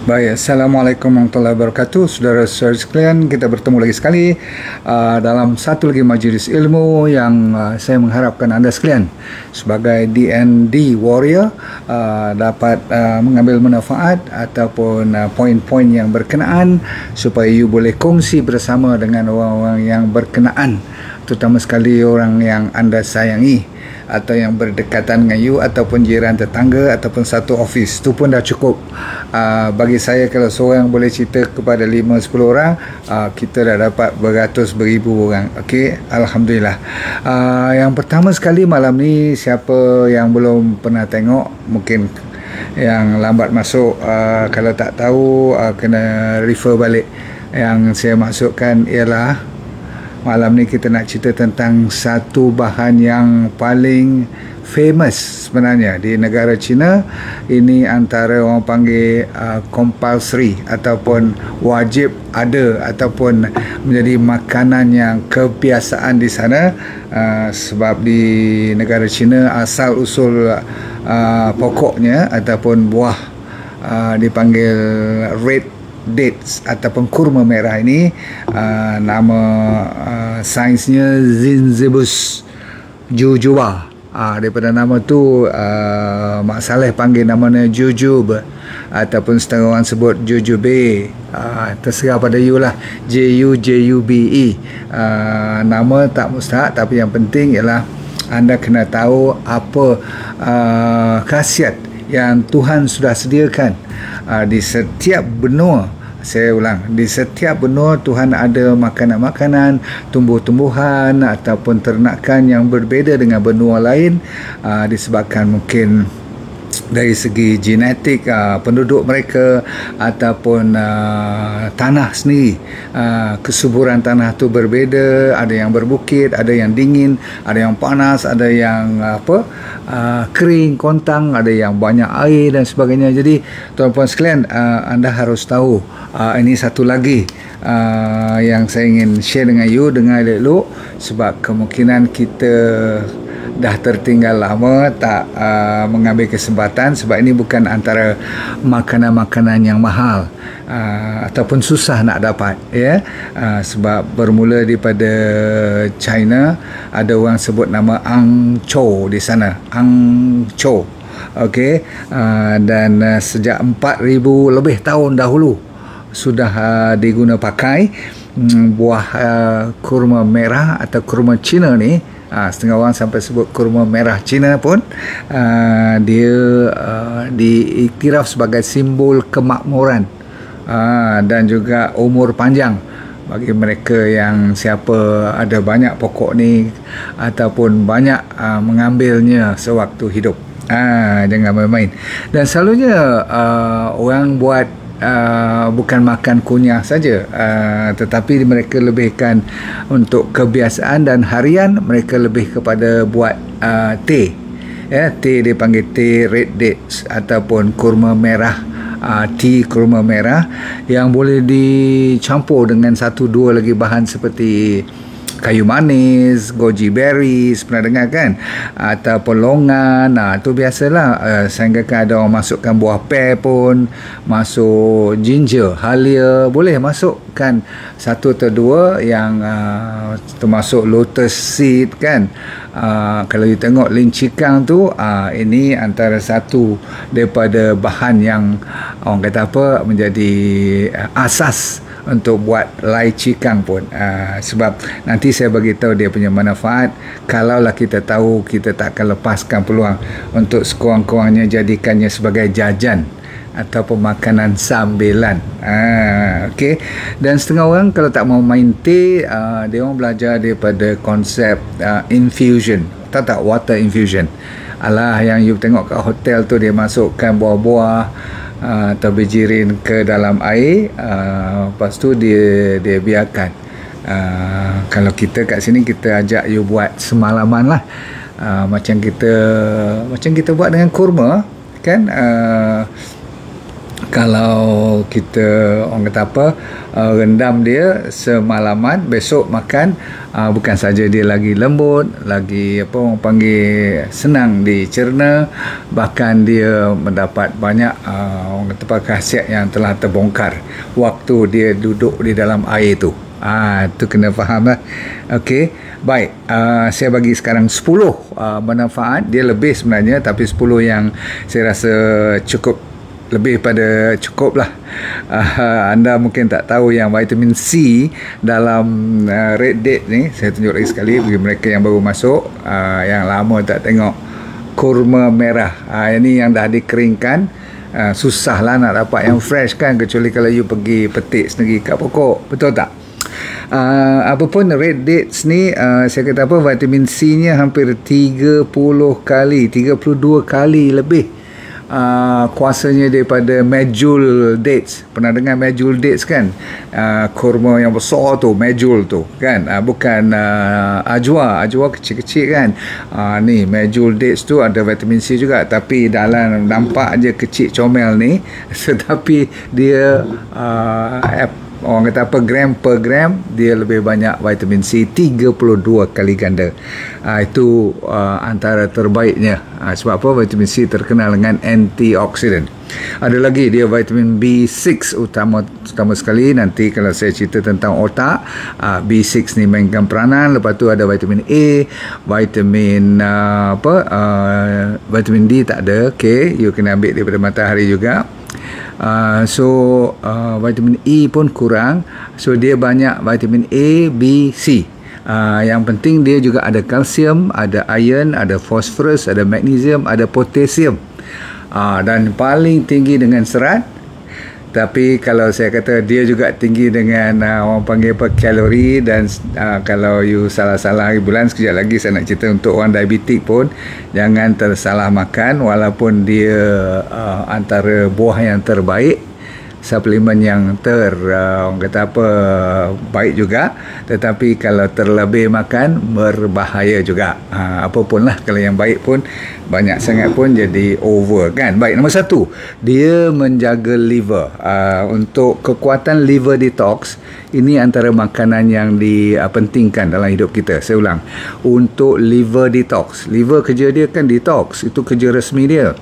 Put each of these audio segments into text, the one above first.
Baik, Assalamualaikum warahmatullahi wabarakatuh. Saudara-saudara sekalian, kita bertemu lagi sekali dalam satu lagi majlis ilmu yang saya mengharapkan anda sekalian sebagai DND Warrior dapat mengambil manfaat ataupun poin-poin yang berkenaan supaya you boleh kongsi bersama dengan orang-orang yang berkenaan, terutama sekali orang yang anda sayangi atau yang berdekatan dengan you ataupun jiran tetangga ataupun satu office. Itu pun dah cukup. Bagi saya, kalau seorang boleh cerita kepada 5-10 orang, kita dah dapat beratus beribu orang. Okey, Alhamdulillah. Yang pertama sekali malam ni, siapa yang belum pernah tengok, mungkin yang lambat masuk, kalau tak tahu kena refer balik. Yang saya maksudkan ialah malam ni kita nak cerita tentang satu bahan yang paling famous sebenarnya di negara China. Ini antara orang panggil compulsory ataupun wajib ada ataupun menjadi makanan yang kebiasaan di sana, sebab di negara China asal usul pokoknya ataupun buah dipanggil red dates ataupun kurma merah ini, nama sainsnya Zinzibus jujubah. Daripada nama tu Mak Saleh panggil namanya jujube ataupun setengah orang sebut jujube. Terserah pada you lah, Jujube. Nama tak mustahak, tapi yang penting ialah anda kena tahu apa khasiat yang Tuhan sudah sediakan di setiap benua. Saya ulang, di setiap benua Tuhan ada makanan-makanan, tumbuh-tumbuhan ataupun ternakan yang berbeza dengan benua lain, disebabkan mungkin dari segi genetik penduduk mereka ataupun tanah sendiri, kesuburan tanah tu berbeza. Ada yang berbukit, ada yang dingin, ada yang panas, ada yang kering, kontang, ada yang banyak air dan sebagainya. Jadi tuan-puan sekalian, anda harus tahu ini satu lagi yang saya ingin share dengan you, dengar elok, sebab kemungkinan kita dah tertinggal lama tak mengambil kesempatan, sebab ini bukan antara makanan-makanan yang mahal ataupun susah nak dapat, ya. Sebab bermula daripada China, ada orang sebut nama Angco di sana, Angco. Okey, dan sejak 4,000 lebih tahun dahulu sudah diguna pakai buah kurma merah atau kurma Cina ni. Setengah orang sampai sebut kurma merah Cina pun dia diiktiraf sebagai simbol kemakmuran dan juga umur panjang bagi mereka yang siapa ada banyak pokok ni ataupun banyak mengambilnya sewaktu hidup. Jangan main-main. Dan selalunya orang buat bukan makan kunyah saja, tetapi mereka lebihkan untuk kebiasaan dan harian. Mereka lebih kepada buat teh, ya. Teh dia panggil teh red dates ataupun kurma merah, tea kurma merah, yang boleh dicampur dengan satu dua lagi bahan seperti kayu manis, goji berries, pernah dengar kan, ataupun longan. Tu biasalah. Sehingga kan ada orang masukkan buah pear pun, masuk ginger, halia, boleh masukkan satu atau dua yang termasuk lotus seed kan. Kalau you tengok lincikang tu, ini antara satu daripada bahan yang orang kata apa, menjadi asas untuk buat lai cikang pun. Sebab nanti saya bagi tahu dia punya manfaat. Kalaulah kita tahu, kita tak akan lepaskan peluang untuk sekurang-kurangnya jadikannya sebagai jajan ataupun makanan sambilan. Okey. Dan setengah orang kalau tak mau main teh, dia orang belajar daripada konsep infusion. Tahu tak water infusion? Alah, yang you tengok kat hotel tu, dia masukkan buah-buah atau bijirin ke dalam air, lepas tu dia biarkan. Kalau kita kat sini, kita ajak you buat semalaman lah, macam kita buat dengan kurma kan. kalau kita orang kata apa, rendam dia semalaman, besok makan, bukan saja dia lagi lembut, lagi apa orang panggil senang dicerna, bahkan dia mendapat banyak orang kata apa, khasiat yang telah terbongkar waktu dia duduk di dalam air tu. Tu kena faham lah. Okey, baik, saya bagi sekarang 10 manfaat. Dia lebih sebenarnya, tapi 10 yang saya rasa cukup, lebih pada cukup lah. Anda mungkin tak tahu yang vitamin C dalam red date ni. Saya tunjuk lagi sekali bagi mereka yang baru masuk, yang lama tak tengok kurma merah. Ini yang dah dikeringkan. Susah lah nak dapat yang fresh kan, kecuali kalau you pergi petik sendiri kat pokok, betul tak? Apapun red dates ni, saya kata apa, vitamin C nya hampir 30 kali, 32 kali lebih kuasanya daripada medjool dates. Pernah dengar medjool dates kan? Kurma yang besar tu, medjool tu kan, bukan ajwa kecil-kecil kan. Ni medjool dates tu ada vitamin C juga, tapi dalam nampak je kecil comel ni tetapi dia orang kata apa, gram per gram dia lebih banyak vitamin C, 32 kali ganda. Itu antara terbaiknya. Sebab apa? Vitamin C terkenal dengan antioksidan. Ada lagi dia vitamin B6 utama sekali. Nanti kalau saya cerita tentang otak, B6 ni mainkan peranan. Lepas tu ada vitamin A, vitamin vitamin D tak ada. Okay, you kena ambil daripada matahari juga. Vitamin E pun kurang, so dia banyak vitamin A, B, C. Yang penting dia juga ada kalsium, ada iron, ada fosforus, ada magnesium, ada potasium, dan paling tinggi dengan serat. Tapi kalau saya kata dia juga tinggi dengan orang panggil apa, kalori. Dan kalau you salah-salah bulan, sekejap lagi saya nak cerita untuk orang diabetik pun, jangan tersalah makan. Walaupun dia antara buah yang terbaik, suplemen yang orang kata apa, baik juga, tetapi kalau terlebih makan berbahaya juga. Apapun lah, kalau yang baik pun banyak sangat pun jadi over kan. Baik, nombor 1, dia menjaga liver. Untuk kekuatan liver detox, ini antara makanan yang dipentingkan dalam hidup kita. Saya ulang, untuk liver detox, liver kerja dia kan detox, itu kerja resmi dia.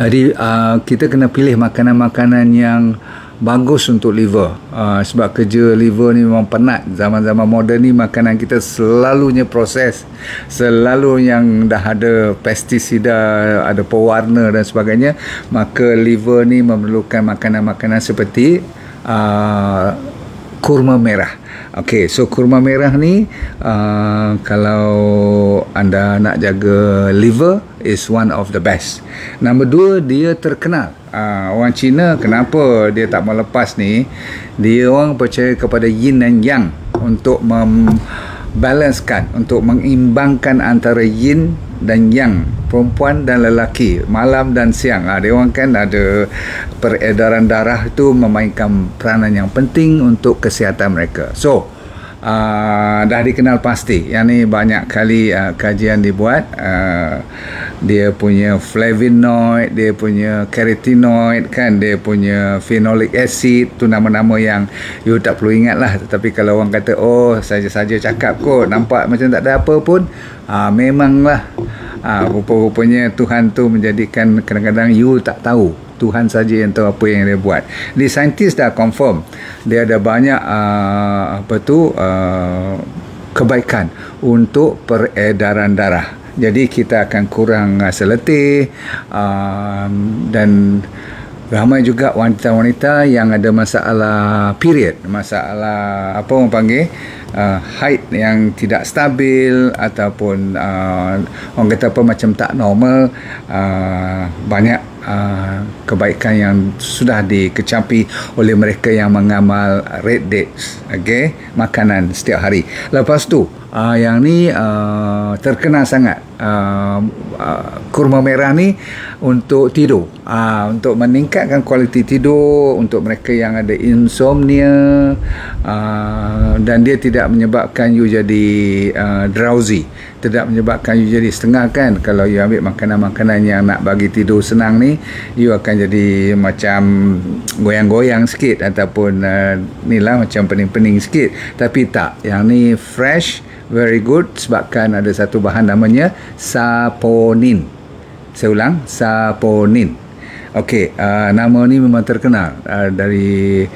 Jadi kita kena pilih makanan-makanan yang bagus untuk liver, sebab kerja liver ni memang penat. Zaman-zaman moden ni makanan kita selalunya proses, selalu yang dah ada pestisida, ada pewarna dan sebagainya. Maka liver ni memerlukan makanan-makanan seperti kurma merah. Okey, so kurma merah ni kalau anda nak jaga liver, is one of the best. Nombor 2, dia terkenal. Orang Cina kenapa dia tak mau lepas ni, dia orang percaya kepada yin dan yang untuk membalancekan, untuk mengimbangkan antara yin dan yang, perempuan dan lelaki, malam dan siang. Dia orang kan ada peredaran darah, itu memainkan peranan yang penting untuk kesihatan mereka. So dah dikenal pasti. Yang ni banyak kali kajian dibuat. Dia punya flavonoid, dia punya carotenoid kan, dia punya phenolic acid, tu nama-nama yang you tak perlu ingat lah. Tetapi kalau orang kata, oh saja-saja cakap kot, nampak macam tak ada apa pun, memanglah rupa-rupanya Tuhan tu menjadikan kadang-kadang you tak tahu. Tuhan saja yang tahu apa yang dia buat. Di saintis dah confirm dia ada banyak kebaikan untuk peredaran darah. Jadi kita akan kurang seletih, dan ramai juga wanita-wanita yang ada masalah period, masalah apa orang panggil haid yang tidak stabil, ataupun orang kata apa, macam tak normal. Banyak kebaikan yang sudah dikecapi oleh mereka yang mengamal red dates, okay? Makanan setiap hari. Lepas tu yang ni terkenal sangat, kurma merah ni untuk tidur, untuk meningkatkan kualiti tidur untuk mereka yang ada insomnia, dan dia tidak menyebabkan you jadi drowsy, tidak menyebabkan you jadi setengah kan. Kalau you ambil makanan-makanan yang nak bagi tidur senang ni, you akan jadi macam goyang-goyang sikit ataupun ni lah macam pening-pening sikit. Tapi tak, yang ni fresh, very good, sebabkan ada satu bahan namanya saponin. Saya ulang, saponin. Okey, nama ni memang terkenal dari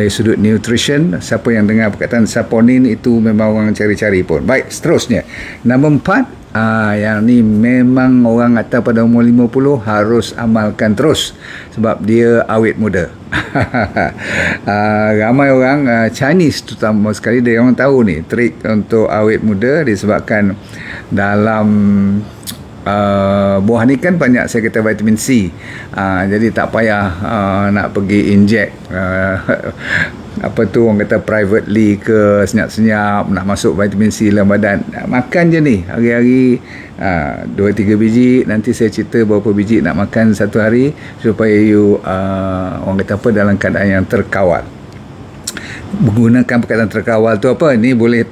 sudut nutrition. Siapa yang dengar perkataan saponin itu memang orang cari-cari pun. Baik, seterusnya. Nombor 4, yang ni memang orang atas pada umur 50 harus amalkan terus sebab dia awet muda. Ramai orang Chinese terutama sekali, dia orang tahu ni trik untuk awet muda disebabkan dalam buah ni kan banyak saya kata vitamin C, jadi tak payah nak pergi inject apa tu orang kata privately ke, senyap-senyap nak masuk vitamin C dalam badan. Makan je ni hari-hari 2-3 biji. Nanti saya cerita berapa biji nak makan satu hari supaya you orang kata apa, dalam keadaan yang terkawal. Menggunakan perkataan terkawal tu apa, ni boleh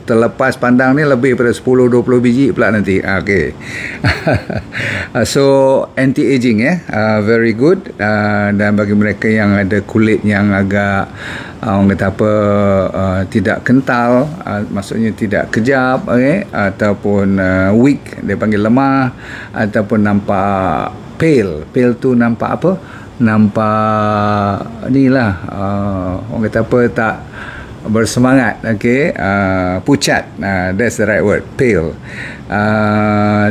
terlepas pandang ni lebih pada 10-20 biji pula nanti. Okay. So anti-aging very good, dan bagi mereka yang ada kulit yang agak orang kata apa, tidak kental, maksudnya tidak kejap, ataupun weak, dia panggil lemah, ataupun nampak pale tu nampak apa, nampak ni lah, orang kata apa, tak bersemangat, pucat, that's the right word, pale.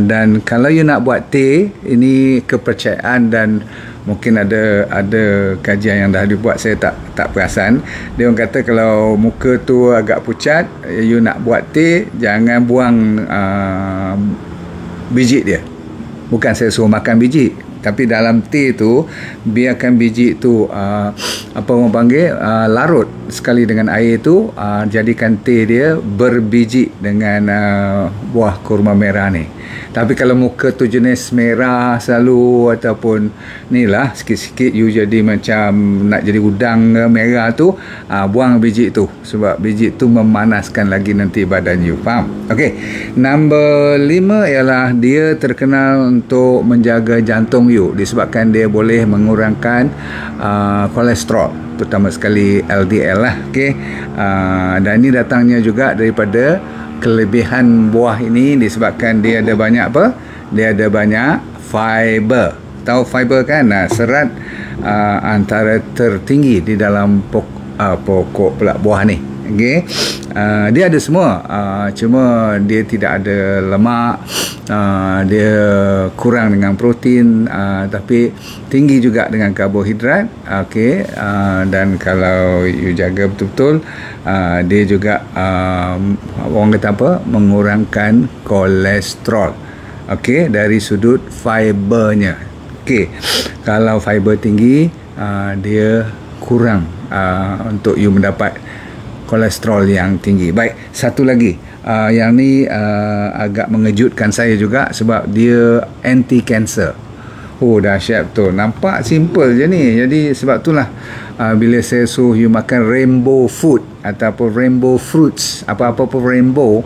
Dan kalau you nak buat teh, ini kepercayaan dan mungkin ada kajian yang dah dibuat, saya tak perasan. Dia orang kata kalau muka tu agak pucat, you nak buat teh, jangan buang biji dia. Bukan saya suruh makan biji, tapi dalam teh tu biarkan biji tu apa orang panggil larut sekali dengan air tu, jadikan teh dia berbiji dengan buah kurma merah ni. Tapi kalau muka tu jenis merah selalu ataupun ni lah sikit-sikit you jadi macam nak jadi udang merah tu, buang biji tu sebab biji tu memanaskan lagi nanti badan you. Faham? Okey. Nombor 5 ialah dia terkenal untuk menjaga jantung you disebabkan dia boleh mengurangkan kolesterol, terutama sekali LDL lah. Okey. Dan ini datangnya juga daripada kelebihan buah ini disebabkan dia ada banyak apa? Dia ada banyak fiber. Tahu fiber kan? Serat antara tertinggi di dalam pokok pula buah ni. Okay. Dia ada semua, cuma dia tidak ada lemak, dia kurang dengan protein, tapi tinggi juga dengan karbohidrat. Okay. Dan kalau you jaga betul-betul, dia juga orang kata apa, mengurangkan kolesterol. Okay, dari sudut fibernya. Okay. Kalau fiber tinggi, dia kurang untuk you mendapat kolesterol yang tinggi. Baik, satu lagi, yang ni agak mengejutkan saya juga sebab dia anti cancer. Oh, dahsyat betul. Nampak simple je ni. Jadi sebab itulah bila saya suruh you makan rainbow food ataupun rainbow fruits, apa-apa pun rainbow,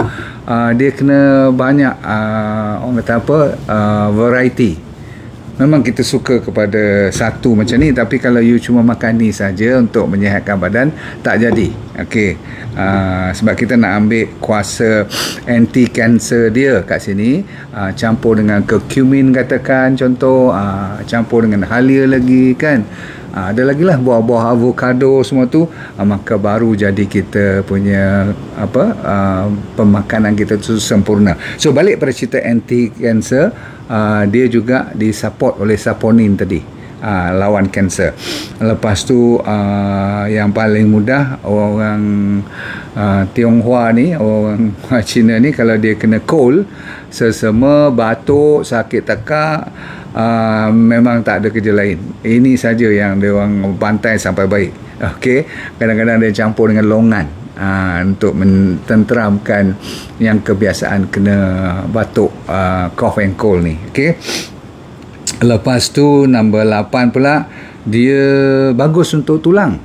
dia kena banyak orang kata apa, variety. Memang kita suka kepada satu macam ni, tapi kalau you cuma makan ni saja untuk menyihatkan badan, tak jadi. Okey. Sebab kita nak ambil kuasa anti cancer dia kat sini, campur dengan curcumin katakan contoh, campur dengan halia lagi kan. Ada lagi lah buah-buah avocado semua tu, maka baru jadi kita punya apa, pemakanan kita tu sempurna. So balik pada cerita anti cancer, dia juga disupport oleh saponin tadi, lawan kanser. Lepas tu yang paling mudah, orang Tionghoa ni, orang Cina ni, kalau dia kena cold, sesama, batuk, sakit tekak, memang tak ada kerja lain. Ini saja yang dia orang bantai sampai baik. Okey, kadang-kadang dia campur dengan longan. untuk mententeramkan yang kebiasaan kena batuk, cough and cold ni. Okey. Lepas tu nombor 8 pula, dia bagus untuk tulang.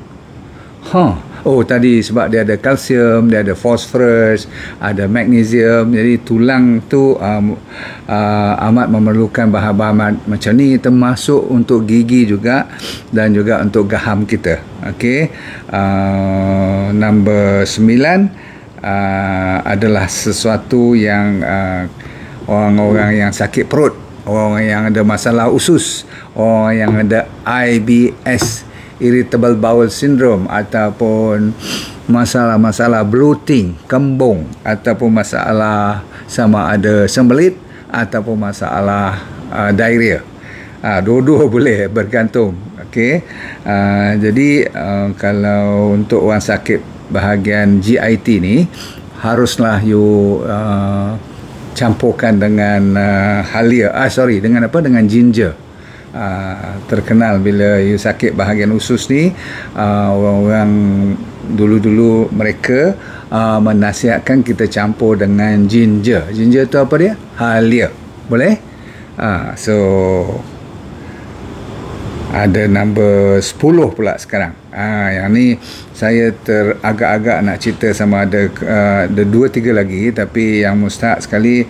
Oh, tadi sebab dia ada kalsium, dia ada fosforus, ada magnesium. Jadi tulang tu amat memerlukan bahan-bahan macam ni, termasuk untuk gigi juga dan juga untuk gaham kita. Okey. Nombor 9 adalah sesuatu yang orang-orang yang sakit perut, orang yang ada masalah usus, orang yang ada IBS, irritable bowel syndrome, ataupun masalah-masalah bloating, kembung, ataupun masalah sama ada sembelit, ataupun masalah diarrhea. Dua-dua boleh, bergantung. Okey. Jadi kalau untuk orang sakit bahagian GIT ni, haruslah you campurkan dengan dengan dengan ginger. Terkenal bila you sakit bahagian usus ni, orang-orang dulu-dulu mereka menasihatkan kita campur dengan ginger. Ginger tu apa dia? Halia. Boleh? So ada nombor 10 pula sekarang. Yang ni saya teragak-agak nak cerita sama ada 2-3 lagi, tapi yang mustahak sekali,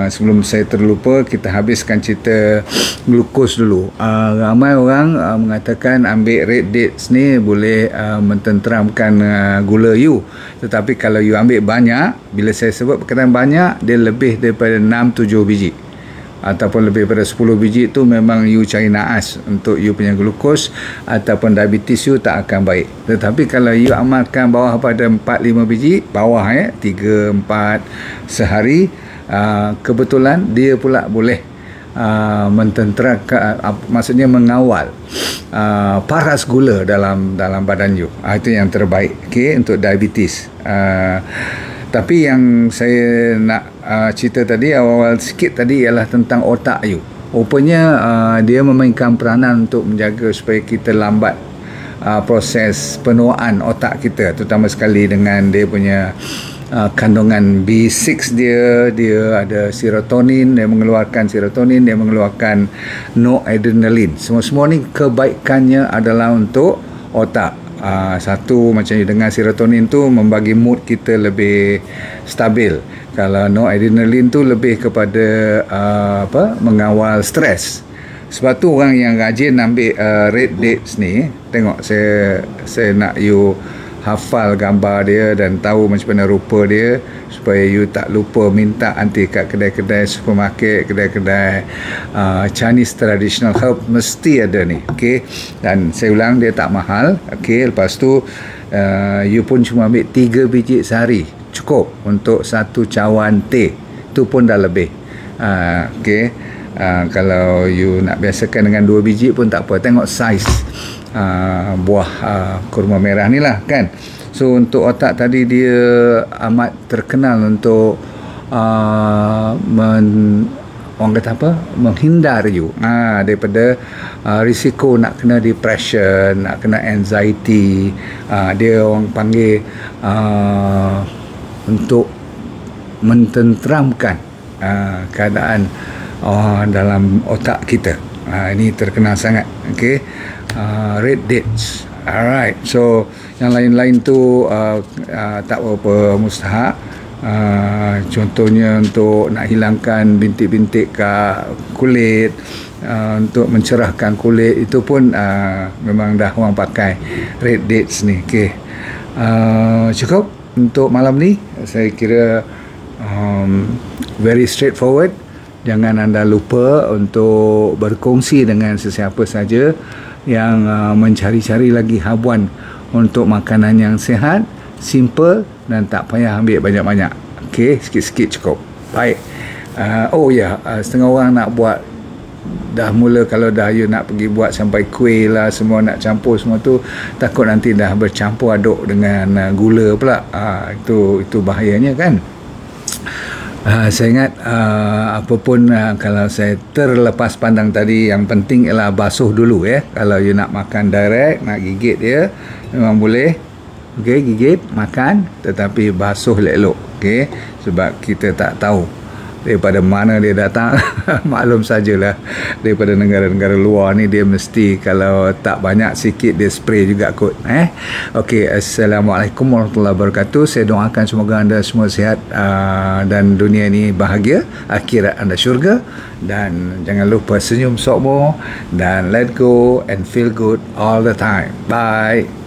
sebelum saya terlupa, kita habiskan cerita glukos dulu. Ramai orang mengatakan ambil red dates ni boleh mententeramkan gula you. Tetapi kalau you ambil banyak, bila saya sebut perkataan banyak, dia lebih daripada 6-7 biji ataupun lebih daripada 10 biji, tu memang you cari naas untuk you punya glukos ataupun diabetes you tak akan baik. Tetapi kalau you amalkan bawah pada 4-5 biji, bawah 3-4 sehari, kebetulan dia pula boleh mententerakan, maksudnya mengawal paras gula dalam badan you. Itu yang terbaik, untuk diabetes. Tapi yang saya nak cerita tadi, awal-awal sikit tadi, ialah tentang otak you. Rupanya dia memainkan peranan untuk menjaga supaya kita lambat proses penuaan otak kita, terutama sekali dengan dia punya kandungan B6 dia ada serotonin, dia mengeluarkan serotonin, dia mengeluarkan noradrenaline. Semua ni kebaikannya adalah untuk otak. Satu, macam dengan serotonin tu membagi mood kita lebih stabil. Kalau noradrenaline tu lebih kepada mengawal stres. Sebab tu orang yang rajin ambil red dates ni, tengok saya nak you hafal gambar dia dan tahu macam mana rupa dia, supaya you tak lupa minta nanti kat kedai-kedai supermarket, kedai-kedai Chinese traditional herb, mesti ada ni. Okey. Dan saya ulang, dia tak mahal. Okey. Lepas tu you pun cuma ambil 3 biji sehari, cukup untuk 1 cawan teh. Tu pun dah lebih. Okey. Kalau you nak biasakan dengan 2 biji pun tak apa. Tengok saiz buah kurma merah ni lah, kan. So untuk otak tadi, dia amat terkenal untuk orang kata apa, menghindar you daripada risiko nak kena depression, nak kena anxiety. Dia orang panggil untuk mententeramkan keadaan dalam otak kita. Ini terkenal sangat. Okay. Red dates. Alright. So yang lain-lain tu tak berapa mustahak. Contohnya untuk nak hilangkan bintik-bintik kat kulit, untuk mencerahkan kulit, itu pun memang dah orang pakai red dates ni. Okay. Cukup untuk malam ni. Saya kira very straightforward. Jangan anda lupa untuk berkongsi dengan sesiapa saja yang mencari-cari lagi habuan untuk makanan yang sihat, simple, dan tak payah ambil banyak-banyak. Okey, sikit-sikit cukup. Baik. Setengah orang nak buat, dah mula kalau dah you nak pergi buat sampai kuih lah, semua nak campur semua tu, takut nanti dah bercampur aduk dengan gula pula. Itu bahayanya, kan. Saya ingat apapun, kalau saya terlepas pandang tadi, yang penting ialah basuh dulu, ya. Kalau you nak makan direct, nak gigit dia, memang boleh. okey, gigit, makan, tetapi basuh elok-elok, okey, sebab kita tak tahu daripada mana dia datang. Maklum sajalah, daripada negara-negara luar ni dia mesti kalau tak banyak sikit dia spray juga kot. Okey, Assalamualaikum warahmatullahi wabarakatuh. Saya doakan semoga anda semua sihat dan dunia ni bahagia, akhirat anda syurga, dan jangan lupa senyum sok mo dan let go and feel good all the time. Bye.